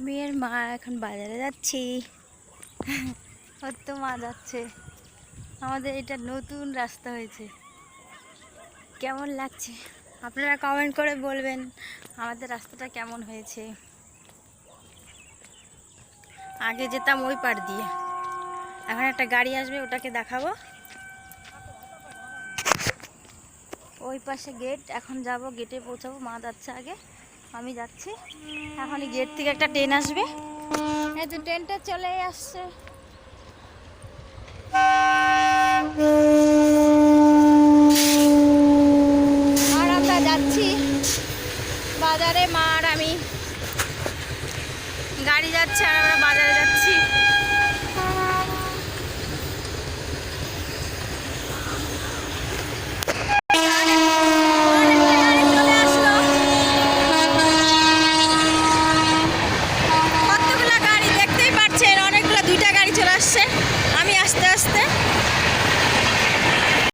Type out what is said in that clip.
আমি আর মা এখন বাজারে যাচ্ছি। ওর তো মা যাচ্ছে। আমাদের এটা নতুন রাস্তা হয়েছে, কেমন লাগছে আপনারা কমেন্ট করে বলবেন আমাদের রাস্তাটা কেমন হয়েছে। আগে যেতাম ওই পার দিয়ে, এখন একটা গাড়ি আসবে ওটাকে দেখাবো। ওই পাশে গেট, এখন যাব গেটে পৌঁছাবো। মা যাচ্ছে আগে, আমি যাচ্ছি। এখনই গেট থেকে একটা ট্রেন আসবে। এই তো ট্রেনটা চলে আসছে। আর আমরা যাচ্ছি বাজারে, মা আর আমি। গাড়ি যাচ্ছে আর আমরা বাজারে যাচ্ছি।